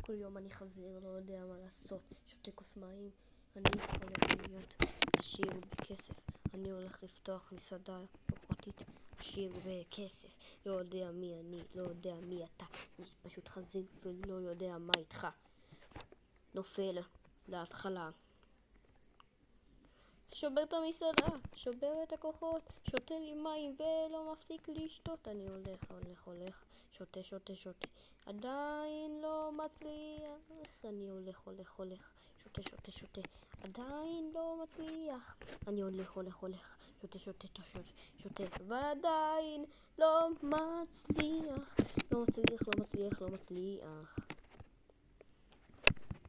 כל יום אני חזיר, לא יודע מה לעשות, שותה כוס מים. אני הולך להיות עשיר בכסף. אני הולך לפתוח מסעדה פרטית, עשיר בכסף. לא יודע מי אני, לא יודע מי אתה. אני פשוט חזיר ולא יודע מה איתך. נופל להתחלה. שובר את המסעדה, שובר את הכוחות, שותה לי מים ולא מפסיק לשתות. אני הולך, שותה, עדיין לא מצליח. אני הולך, שותה, עדיין לא מצליח. אני הולך, שותה, אבל עדיין לא מצליח. לא מצליח.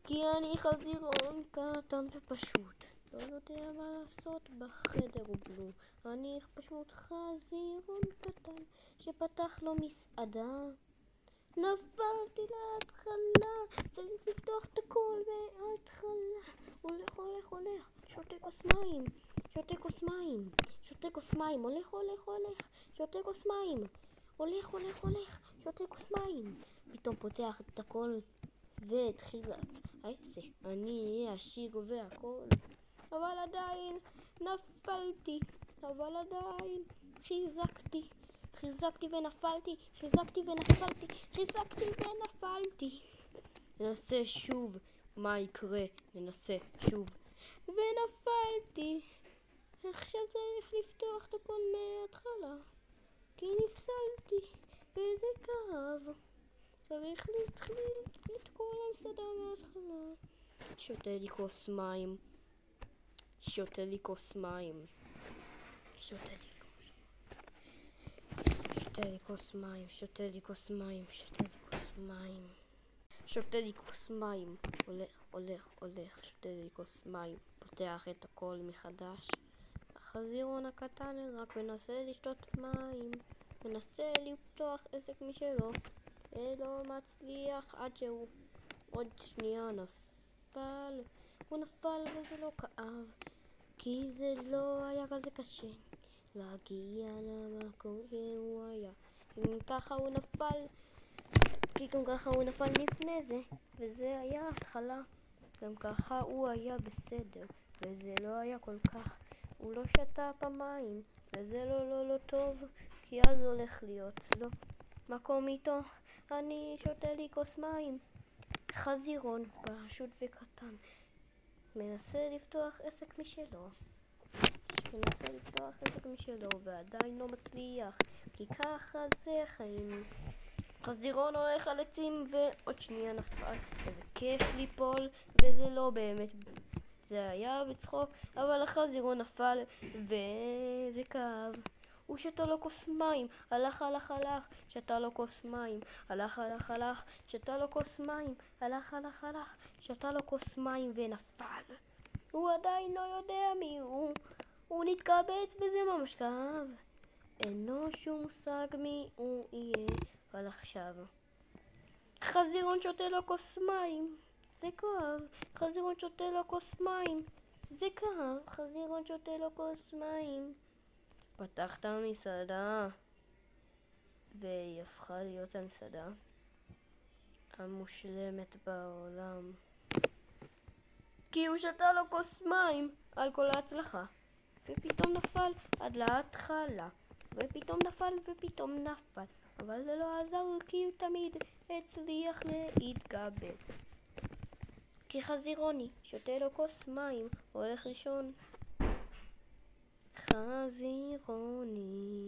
כי אני חזירון קטן ופשוט. לא יודע מה לעשות בחדר ובלו. אני פשוט חזירון קטן שפתח לו מסעדה. נפלתי להתחלה, צריך לפתוח את הכל מההתחלה. הולך, שותה כוס מים, שותה כוס מים, הולך, שותה כוס מים, הולך, שותה כוס מים. פתאום פותח את הכל והתחיל העסק. אני אהיה עשיר והכל. אבל עדיין נפלתי, אבל עדיין חיזקתי ונפלתי. ננסה שוב, מה יקרה? ננסה שוב. ונפלתי. עכשיו צריך לפתוח את הכל מההתחלה, כי נפסלתי, וזה כאב. צריך להתחיל את כל המסעדה מההתחלה. שותה לי כוס מים. שותה לי כוס מים. הולך, שותה לי כוס מים. פותח את הכל מחדש. החזירון הקטן רק מנסה לשתות מים. מנסה לפתוח עסק משלו. לא מצליח עד שהוא עוד שנייה נפל. הוא נפל וזה לא כאב, כי זה לא היה כזה קשה להגיע למקום שהוא היה. כי גם ככה הוא נפל לפני זה, וזה היה התחלה. גם ככה הוא היה בסדר, וזה לא היה כל כך. הוא לא שתה פעמיים, וזה לא טוב, כי אז הולך להיות לא מקום איתו. אני שותה לי כוס מים. חזירון פשוט וקטן מנסה לפתוח עסק משלו, ועדיין לא מצליח, כי ככה זה חיים. חזירון הולך על עצים ועוד שנייה נפל. איזה כיף ליפול, וזה לא באמת, זה היה בצחוק, אבל החזירון נפל וזה כאב. הוא שתה לו כוס מים, הלך, שתה לו כוס מים, הלך, שתה לו כוס מים, הלך, שתה לו כוס מים ונפל. הוא עדיין לא יודע מי הוא נתקבץ וזה ממש כאב. אין לו שום מושג מי הוא יהיה. אבל עכשיו חזירון שותה לו כוס מים, זה כואב. חזירון שותה לו כוס מים, זה כאב. חזירון שותה לו כוס מים. פתח את המסעדה, והיא הפכה להיות המסעדה המושלמת בעולם, כי הוא שתה לו כוס מים על כל ההצלחה, ופתאום נפל עד להתחלה, ופתאום נפל, אבל זה לא עזר, כי הוא תמיד הצליח להתגבר. כי חזירוני שותה לו כוס מים, הולך לישון. חזירוני